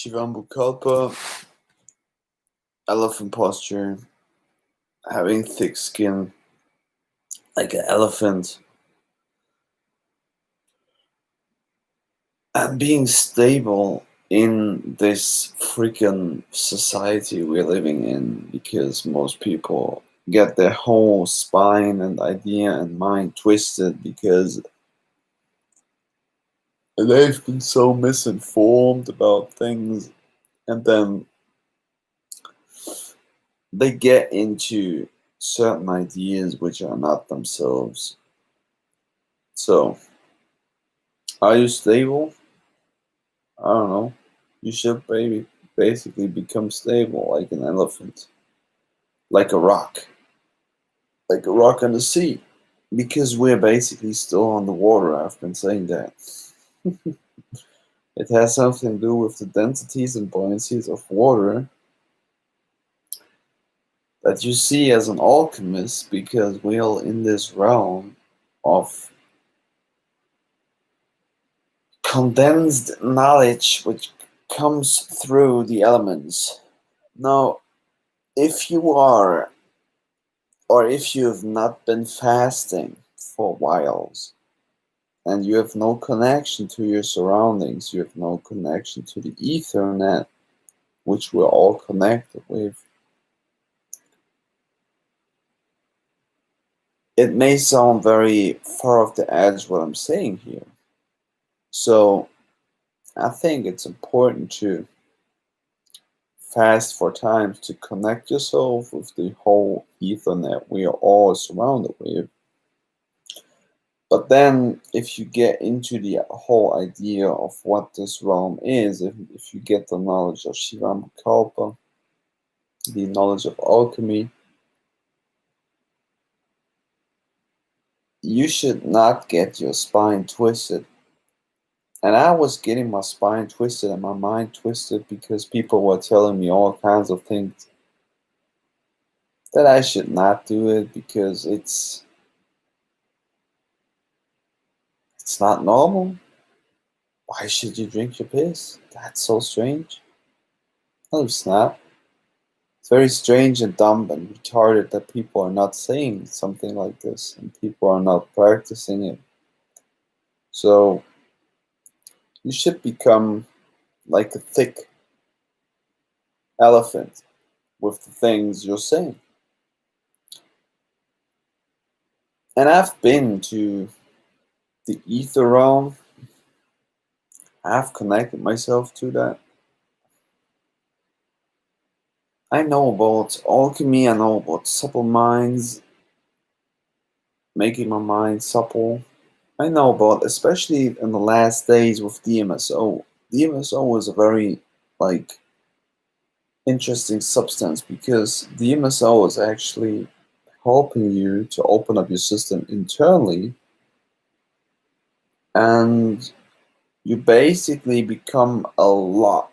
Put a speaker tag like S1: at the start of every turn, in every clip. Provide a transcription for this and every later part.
S1: Shivambu Kalpa, elephant posture, having thick skin like an elephant, and being stable in this freaking society we're living in because most people get their whole spine and idea and mind twisted because they've been so misinformed about things, and then they get into certain ideas which are not themselves. So, are you stable? I don't know. You should basically become stable like an elephant, like a rock, like a rock on the sea, because we're basically still on the water. I've been saying that. It has something to do with the densities and buoyancies of water that you see as an alchemist, because we're in this realm of condensed knowledge which comes through the elements. Now, if you are, or if you've not been fasting for whiles, and you have no connection to your surroundings, you have no connection to the Ethernet, which we're all connected with, it may sound very far off the edge what I'm saying here. So I think it's important to fast for times to connect yourself with the whole Ethernet we are all surrounded with. But then, if you get into the whole idea of what this realm is, if you get the knowledge of Shivambu Kalpa, the knowledge of alchemy, you should not get your spine twisted. And I was getting my spine twisted and my mind twisted because people were telling me all kinds of things that I should not do it because it's not normal. Why should you drink your piss? That's so strange. No, it's not. It's very strange and dumb and retarded that people are not saying something like this and people are not practicing it. So you should become like a thick elephant with the things you're saying. And I've been to the ether realm. I've connected myself to that. I know about alchemy, I know about supple minds, making my mind supple. I know about, especially in the last days with DMSO. DMSO is a very like interesting substance because DMSO is actually helping you to open up your system internally, and you basically become a lot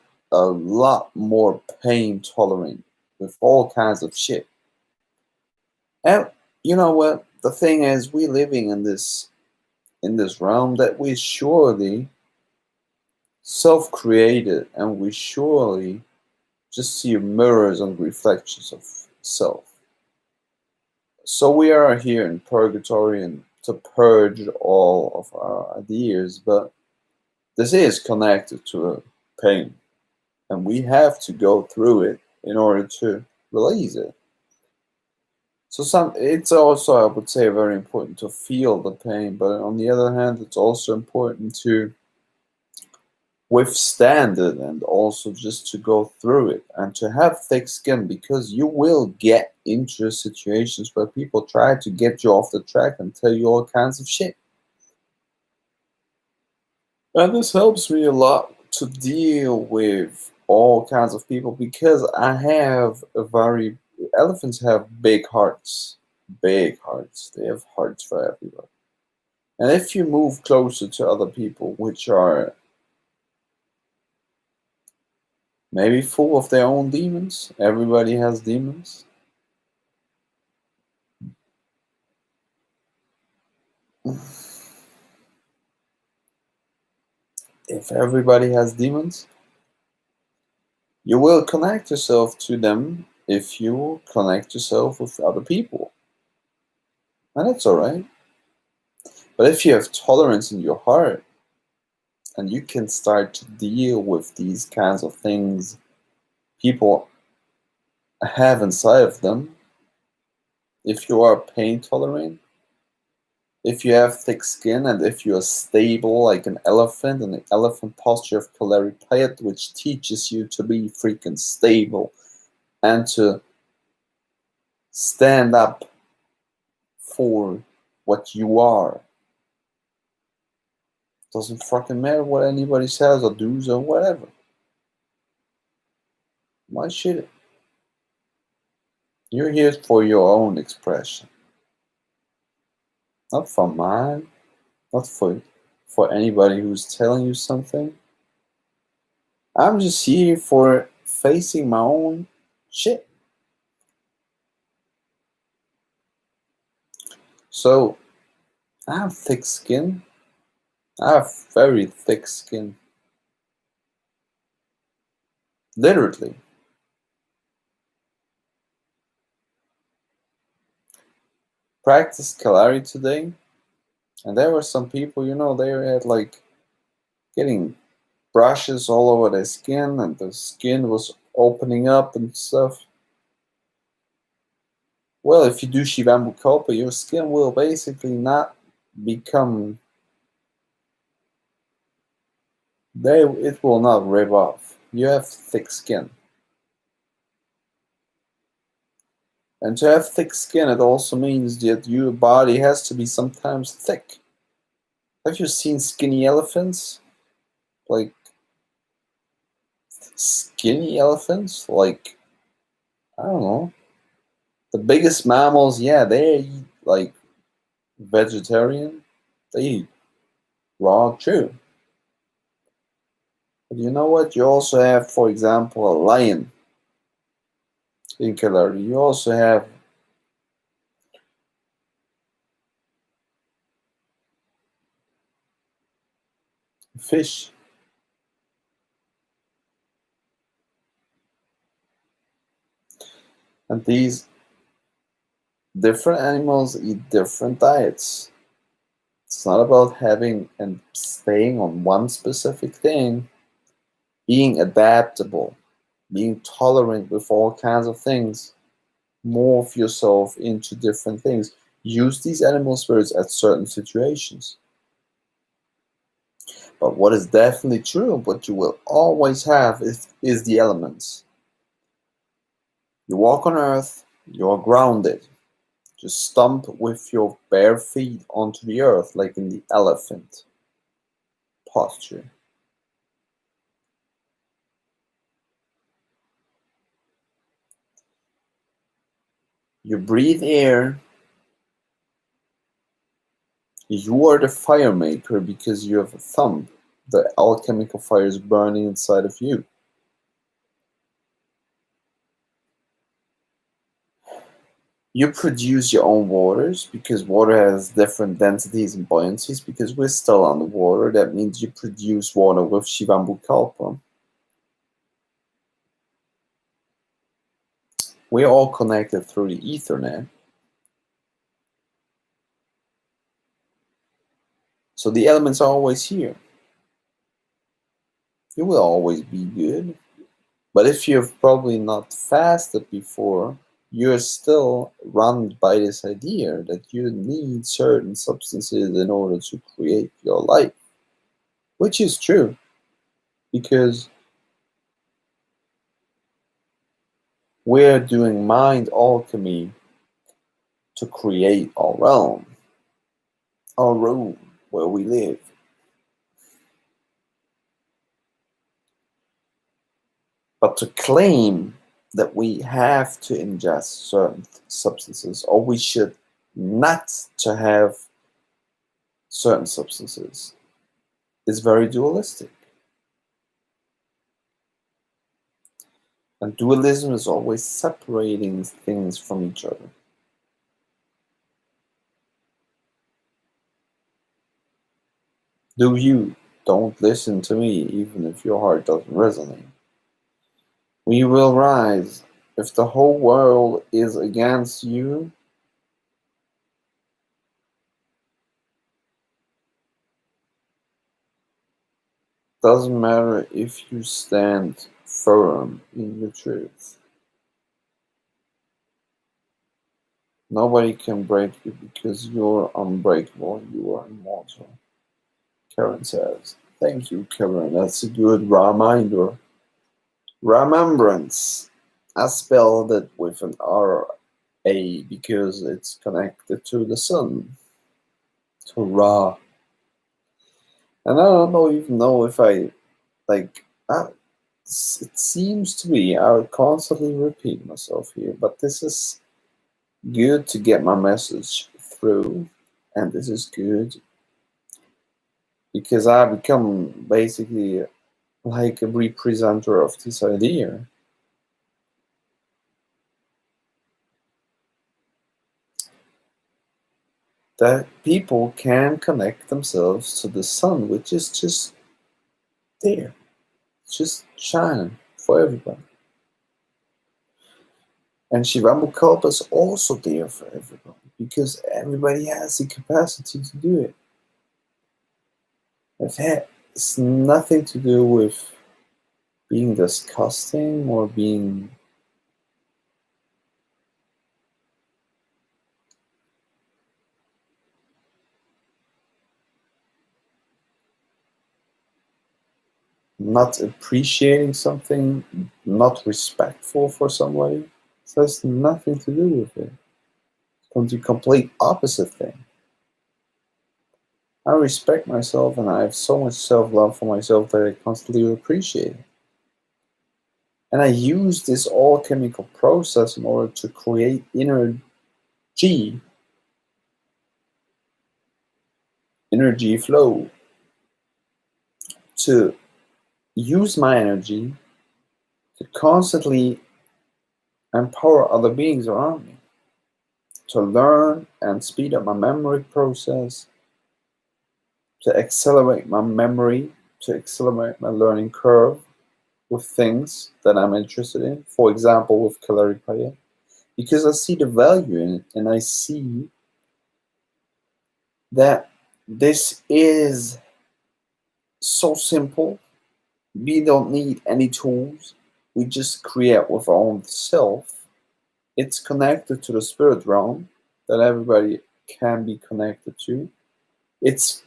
S1: more pain tolerant with all kinds of shit. And you know what? The thing is, we living in this realm that we surely self-created, and we surely just see mirrors and reflections of self. So we are here in purgatory and to purge all of our ideas, but this is connected to a pain, and we have to go through it in order to release it. So it's also, I would say, very important to feel the pain, but on the other hand, it's also important to withstand it and also just to go through it and to have thick skin, because you will get into situations where people try to get you off the track and tell you all kinds of shit. And this helps me a lot to deal with all kinds of people because I have a very elephants have big hearts. Big hearts. They have hearts for everyone. And if you move closer to other people which are maybe full of their own demons, everybody has demons. If everybody has demons, You will connect yourself to them if you connect yourself with other people. And it's alright. But if you have tolerance in your heart and you can start to deal with these kinds of things people have inside of them, if you are pain tolerant, if you have thick skin, and if you are stable like an elephant, and the elephant posture of Kalpa, which teaches you to be freaking stable and to stand up for what you are. Doesn't fucking matter what anybody says or does or whatever. Why should it? You're here for your own expression, not for mine, not for anybody who's telling you something. I'm just here for facing my own shit. So I have thick skin. I have very thick skin. Literally. Practiced Kalari today, and there were some people, they had like getting brushes all over their skin, and the skin was opening up and stuff. Well, if you do Shivambu Kalpa, your skin will basically not become. It will not rip off. You have thick skin. And to have thick skin, it also means that your body has to be sometimes thick. Have you seen skinny elephants? Like, skinny elephants? Like, I don't know. The biggest mammals, yeah, they eat, like, vegetarian. They eat raw too. But you know what? You also have, for example, a lion in Kalari. You also have fish. And these different animals eat different diets. It's not about having and staying on one specific thing, being adaptable, being tolerant with all kinds of things, morph yourself into different things. Use these animal spirits at certain situations. But what is definitely true, what you will always have is the elements. You walk on earth, you're grounded. Just stomp with your bare feet onto the earth like in the elephant posture. You breathe air. You are the fire maker because you have a thumb. The alchemical fire is burning inside of you. You produce your own waters because water has different densities and buoyancies. Because we're still underwater, that means you produce water with Shivambu Kalpa. We're all connected through the Ethernet. So the elements are always here. You will always be good. But if you've probably not fasted before, you're still run by this idea that you need certain substances in order to create your life. Which is true, because we're doing mind alchemy to create our realm, our room where we live. But to claim that we have to ingest certain substances, or we should not to have certain substances, is very dualistic. And dualism is always separating things from each other. Do you? Don't listen to me, even if your heart doesn't resonate. We will rise. If the whole world is against you, doesn't matter if you stand firm in your truth. Nobody can break you because you're unbreakable, you are immortal. Karen says. Thank you, Karen. That's a good reminder. Remembrance. I spelled it with an R-A because it's connected to the sun, to Ra. And I don't even know if like, I, it seems to be, I constantly repeat myself here, but this is good to get my message through. And this is good because I become basically like a representer of this idea that people can connect themselves to the sun, which is just there, just shining for everybody. And Shivambu Kalpa is also there for everybody because everybody has the capacity to do it. It has nothing to do with being disgusting or being not appreciating something, not respectful for somebody. It has nothing to do with it. It's the complete opposite thing. I respect myself and I have so much self-love for myself that I constantly appreciate it. And I use this alchemical process in order to create energy flow, to use my energy to constantly empower other beings around me, to learn and speed up my memory process, to accelerate my memory, to accelerate my learning curve with things that I'm interested in. For example, with Kalpa, because I see the value in it and I see that this is so simple. We don't need any tools. We just create with our own self. It's connected to the spirit realm that everybody can be connected to. It's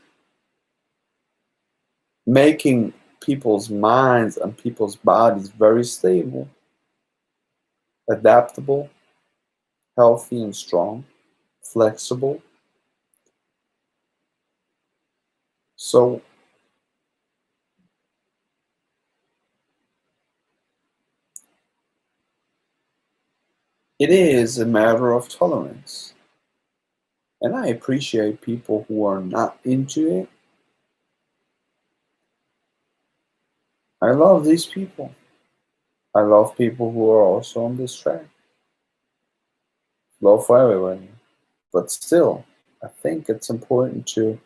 S1: making people's minds and people's bodies very stable, adaptable, healthy and strong, flexible. So it is a matter of tolerance. And I appreciate people who are not into it. I love these people. I love people who are also on this track. Love for everybody. But still, I think it's important to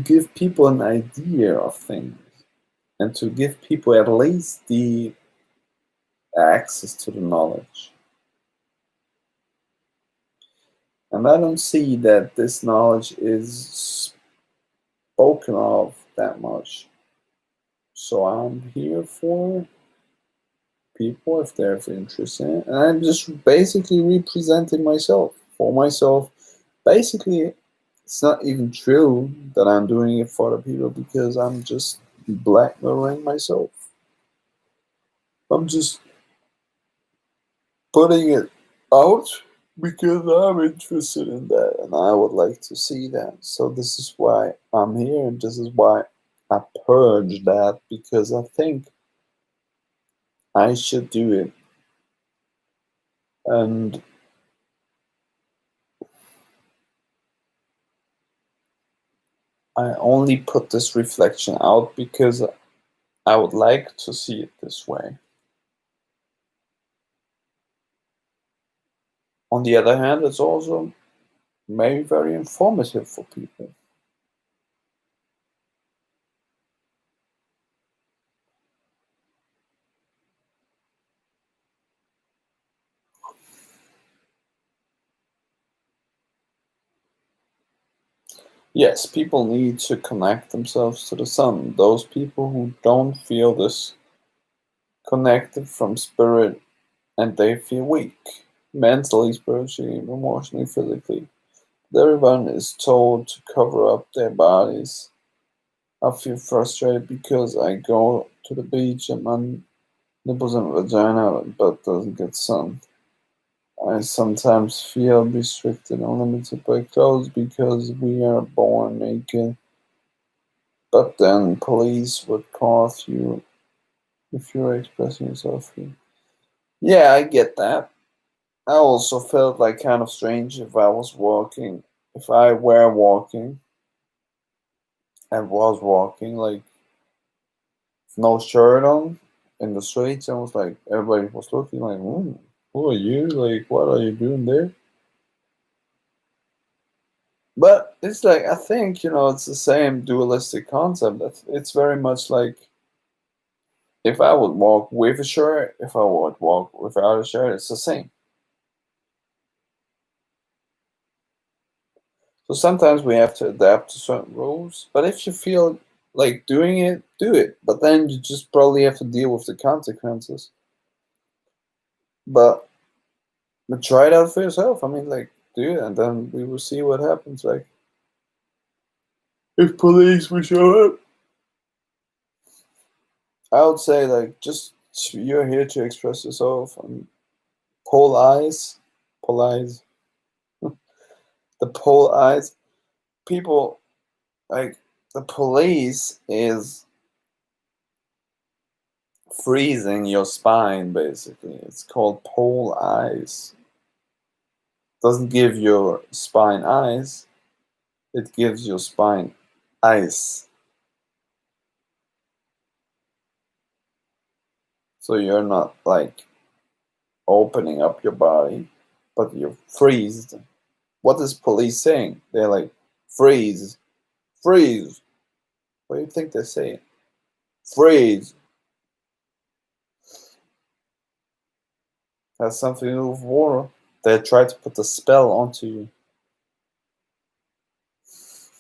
S1: give people an idea of things and to give people at least the access to the knowledge. And I don't see that this knowledge is spoken of that much. So I'm here for people if they're interested in it. And I'm just basically representing myself for myself. Basically, it's not even true that I'm doing it for the people because I'm just blackmailing myself. I'm just putting it out because I'm interested in that and I would like to see that. So this is why I'm here and this is why I purge that because I think I should do it. And I only put this reflection out because I would like to see it this way. On the other hand, it's also maybe very informative for people. Yes, people need to connect themselves to the sun. Those people who don't feel this connected from spirit, and they feel weak, mentally, spiritually, emotionally, physically. Everyone is told to cover up their bodies. I feel frustrated because I go to the beach and my nipples and vagina but doesn't get sun. I sometimes feel restricted and limited by clothes because we are born naked. But then police would call you if you're expressing yourself here. Yeah, I get that. I also felt like kind of strange if I was walking, if I were walking and was walking like no shirt on in the streets. I was like, everybody was looking like, who are you? Like, what are you doing there? But it's like, I think, it's the same dualistic concept. It's very much like if I would walk with a shirt, if I would walk without a shirt, it's the same. So sometimes we have to adapt to certain rules. But if you feel like doing it, do it. But then you just probably have to deal with the consequences. But try it out for yourself. I mean, like, do it, and then we will see what happens. Like, if police will show up, I would say, like, just you're here to express yourself and polarize, polarize, the pole eyes. People like the police is freezing your spine. Basically, it's called pole eyes. Doesn't give your spine eyes. It gives your spine ice. So you're not like opening up your body, but you're freezed. What is police saying? They're like, freeze, freeze. What do you think they're saying? Freeze. Has something to do with water. They try to put a spell onto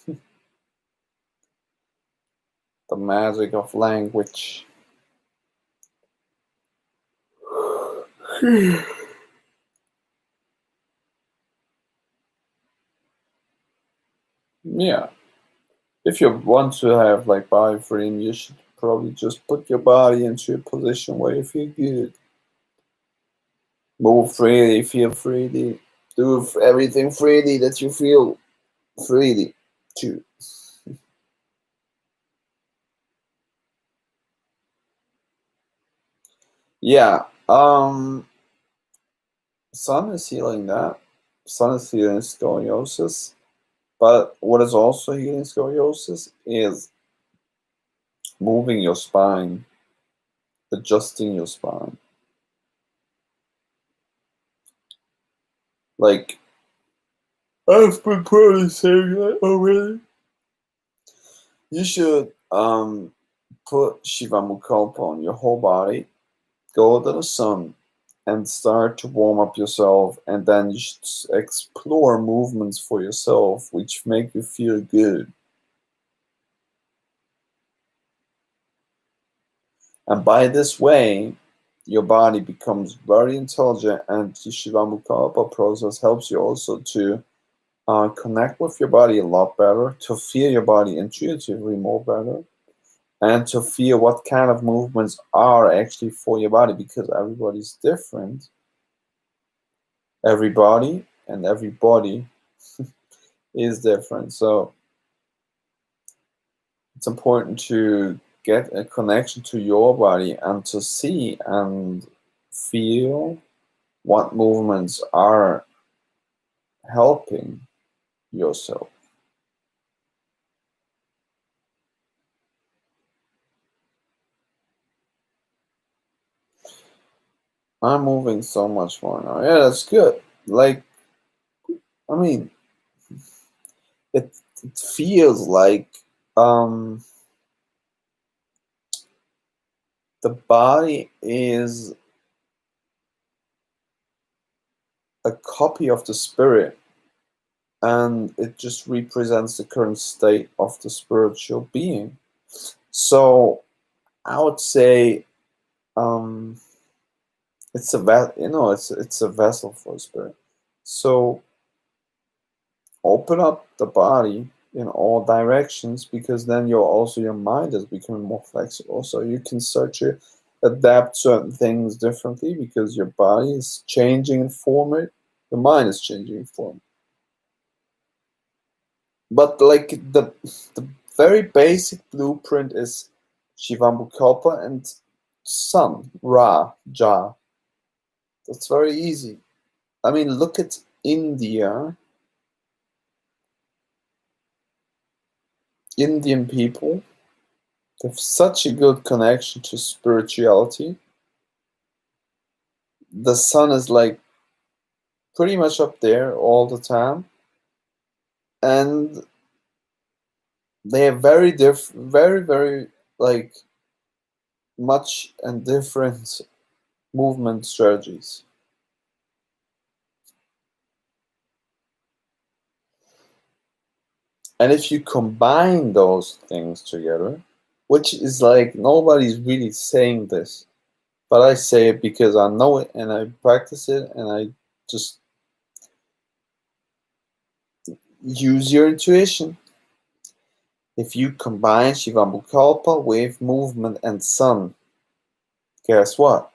S1: you. The magic of language. Yeah. If you want to have like body freedom, you should probably just put your body into a position where you feel good. Move freely, feel freely, do everything freely that you feel freely to. Yeah. Sun is healing that. Sun is healing scoliosis. But what is also healing scoliosis is moving your spine, adjusting your spine. Like, I've been probably saying that already. You should put Shivambu Kalpa on your whole body, go to the sun, and start to warm up yourself, and then you should explore movements for yourself which make you feel good. And by this way, your body becomes very intelligent, and the Shivambu Kalpa process helps you also to connect with your body a lot better, to feel your body intuitively more better, and to feel what kind of movements are actually for your body, because everybody's different. Everybody and everybody is different. So it's important to get a connection to your body and to see and feel what movements are helping yourself. I'm moving so much more now. Yeah, that's good. Like, I mean, it feels like um, the body is a copy of the spirit. and it just represents the current state of the spiritual being. So I would say um, it's it's a vessel for spirit. So open up the body in all directions, because then your mind is becoming more flexible. So you can start to adapt certain things differently because your body is changing in form, your mind is changing in form. But like the very basic blueprint is Shivambu Kalpa and Sun, Ra, Ja. That's very easy. I mean, look at India, Indian people. They have such a good connection to spirituality. The sun is like pretty much up there all the time, and they have very like much and different movement strategies. And if you combine those things together, which is like nobody's really saying this, but I say it because I know it and I practice it and I just use your intuition. If you combine Shivambu Kalpa with movement and sun, guess what?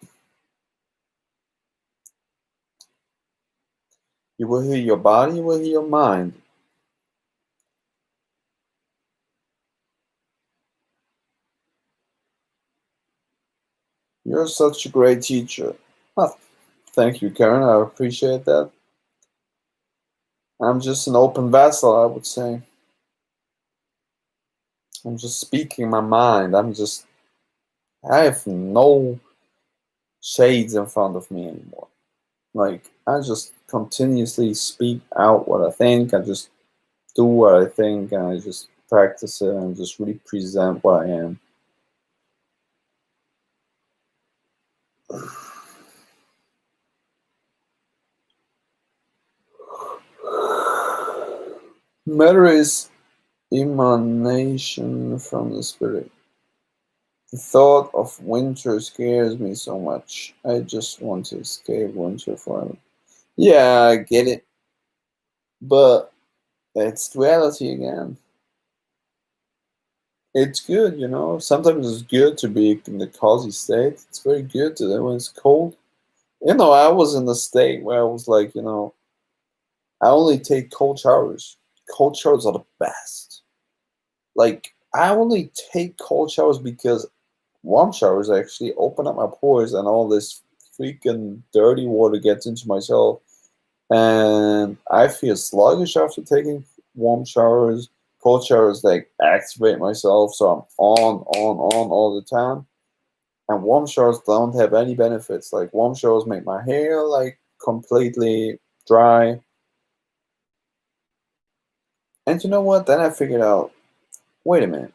S1: You will heal your body, you will heal your mind. You're such a great teacher. Oh, thank you, Karen. I appreciate that. I'm just an open vessel, I would say. I'm just speaking my mind. I have no shades in front of me anymore. Like, I just continuously speak out what I think. I just do what I think, and I just practice it and just really present what I am. Matter is emanation from the spirit. The thought of winter scares me so much. I just want to escape winter forever. Yeah, I get it. But it's duality again. It's good, you know. Sometimes it's good to be in the cozy state. It's very good to when it's cold. You know, I was in the state where I was like, I only take cold showers. Cold showers are the best. Like, I only take cold showers because warm showers actually open up my pores and all this freaking dirty water gets into my cell, and I feel sluggish after taking warm showers. Cold showers like activate myself, so I'm on all the time. And warm showers don't have any benefits. Like warm showers make my hair like completely dry. And you know what? Then I figured out, wait a minute.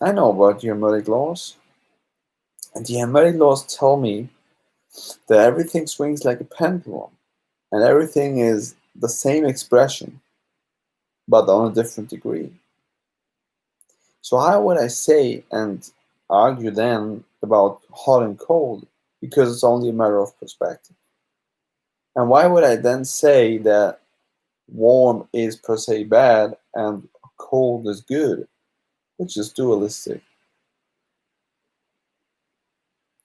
S1: I know about the hermetic laws. And the hermetic laws tell me that everything swings like a pendulum. And everything is the same expression, but on a different degree. So how would I say and argue then about hot and cold? Because it's only a matter of perspective. And why would I then say that warm is per se bad and cold is good, which is dualistic?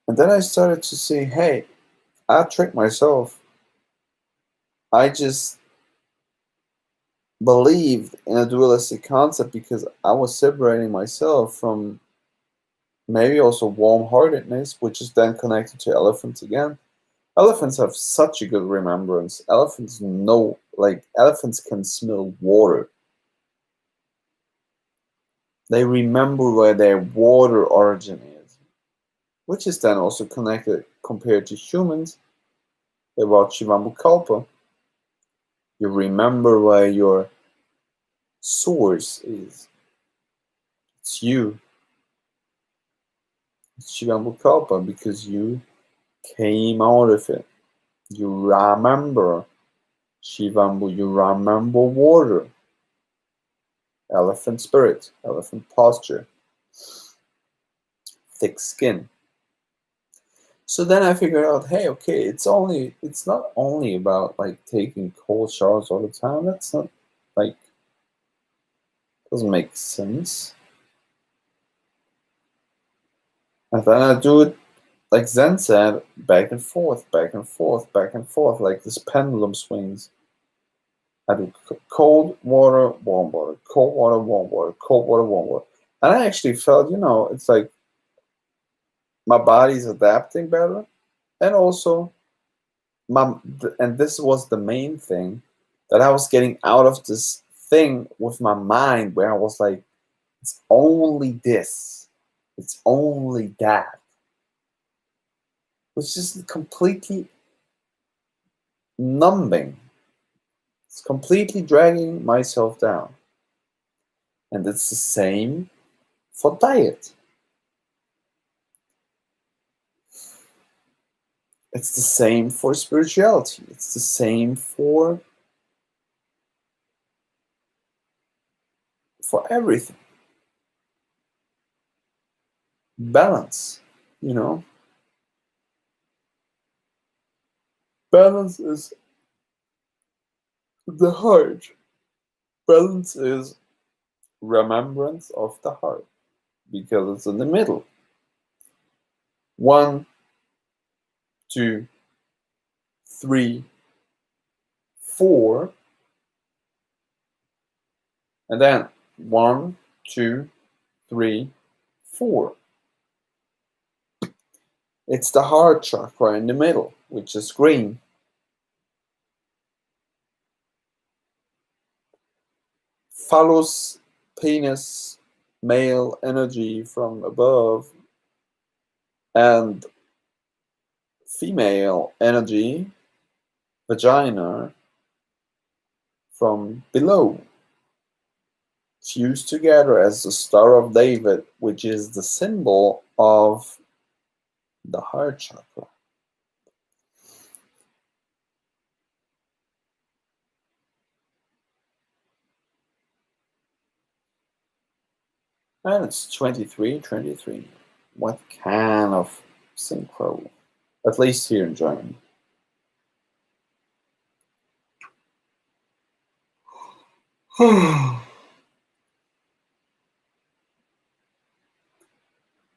S1: And then I started to see, hey, I tricked myself. I just believed in a dualistic concept because I was separating myself from maybe also warm-heartedness, which is then connected to elephants again. Elephants have such a good remembrance. Elephants can smell water. They remember where their water origin is, which is then also connected compared to humans about Shivambu Kalpa. You remember where your source is. It's you. It's Shivambu Kalpa because you came out of it. You remember. Shivambu, you remember water. Elephant spirit, elephant posture, thick skin. So then I figured out, hey, okay, it's not only about like taking cold showers all the time. That's not like, doesn't make sense. And then I do it like Zen said, back and forth, back and forth, back and forth, like this pendulum swings. I do cold water, warm water, cold water, warm water, cold water, warm water. And I actually felt, it's like my body's adapting better. And also, and this was the main thing, that I was getting out of this thing with my mind where I was like, it's only this, it's only that. It was just completely numbing. It's completely dragging myself down. And it's the same for diet. It's the same for spirituality. It's the same for everything. Balance, you know. Balance is the heart. Balance is remembrance of the heart because it's in the middle. 1, 2, 3, 4, and then 1, 2, 3, 4. It's the heart chakra in the middle, which is green. Phallus, penis, male energy from above, and female energy, vagina, from below, fused together as the Star of David, which is the symbol of the heart chakra. And it's 23. What kind of synchro? At least here in Germany.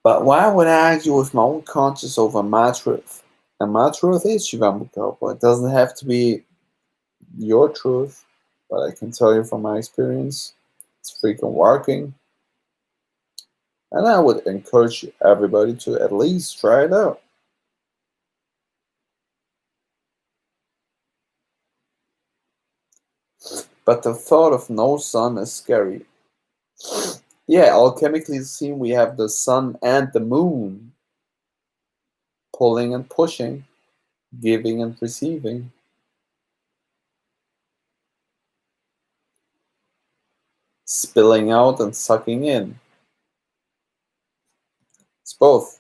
S1: But why would I argue with my own conscience over my truth? And my truth is Shivambu Kalpa. It doesn't have to be your truth, but I can tell you from my experience, it's freaking working. And I would encourage everybody to at least try it out. But the thought of no sun is scary. Yeah, alchemically seen, we have the sun and the moon pulling and pushing, giving and receiving. Spilling out and sucking in. It's both.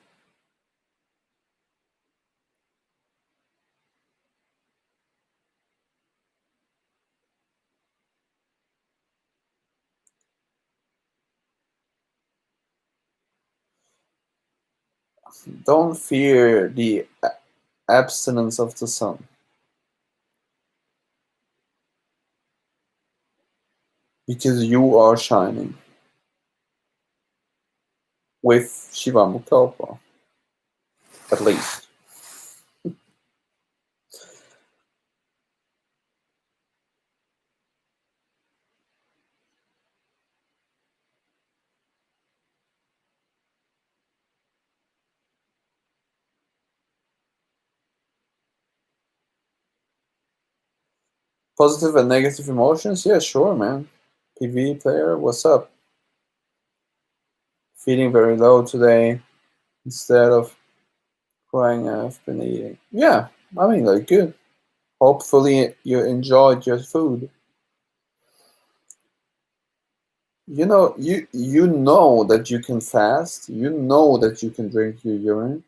S1: Don't fear the abstinence of the sun, because you are shining with Shivambu Kalpa, at least. Positive and negative emotions? Yeah, sure, man. PV player, what's up? Feeling very low today. Instead of crying, I've been eating. Yeah, I mean, like, good. Hopefully you enjoyed your food. You know that you can fast. You know that you can drink your urine.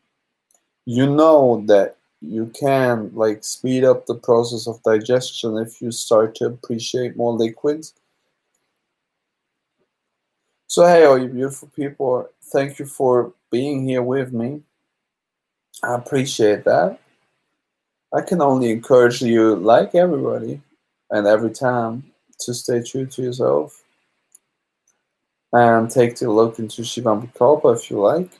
S1: You know that you can like speed up the process of digestion if you start to appreciate more liquids. So hey, all you beautiful people, thank you for being here with me. I appreciate that. I can only encourage you, like everybody and every time, to stay true to yourself and take a look into Shivambu Kalpa if you like,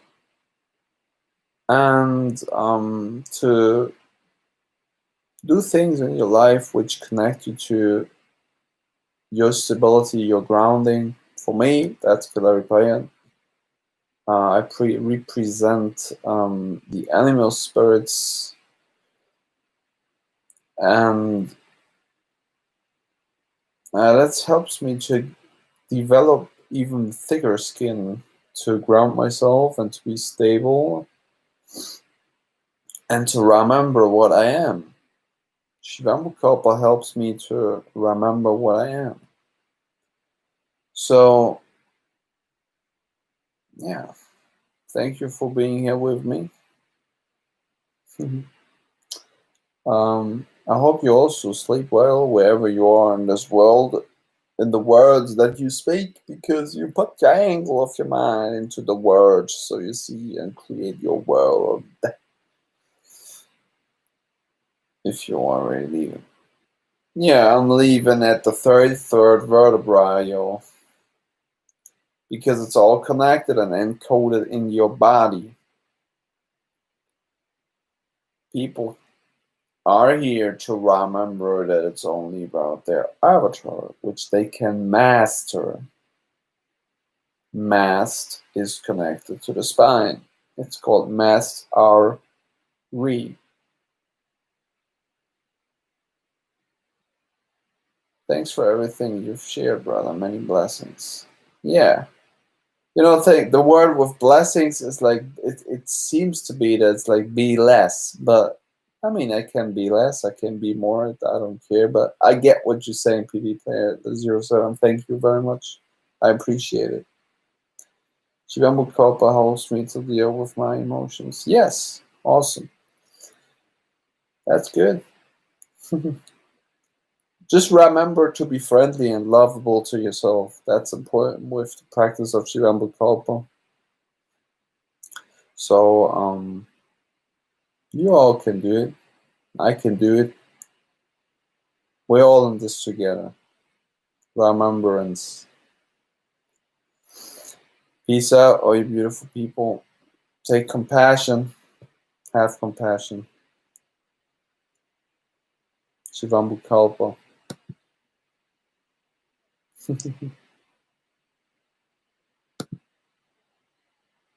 S1: and to do things in your life which connect you to your stability, your grounding. For me, that's Kalaripayan. I represent the animal spirits, and that helps me to develop even thicker skin to ground myself and to be stable and to remember what I am. Shivambu Kalpa helps me to remember what I am. So, yeah, thank you for being here with me. I hope you also sleep well wherever you are in this world, in the words that you speak, because you put the angle of your mind into the words so you see and create your world. If you're already leaving. Yeah, I'm leaving at the 33rd vertebra, yo. Because it's all connected and encoded in your body. People are here to remember that it's only about their avatar, which they can master. Mast is connected to the spine. It's called Mast R Re. Thanks for everything you've shared, brother. Many blessings. Yeah. You know, the word with blessings is like, it seems to be that it's like be less, but I mean, I can be less, I can be more, I don't care, but I get what you're saying, PD Player 07. Thank you very much. I appreciate it. Shivambu Kalpa helps me to deal with my emotions. Yes, awesome. That's good. Just remember to be friendly and lovable to yourself. That's important with the practice of Shivambu Kalpa. So, you all can do it. I can do it. We're all in this together. Remembrance. Peace out, all you beautiful people. Take compassion. Have compassion. Shivambu Kalpa.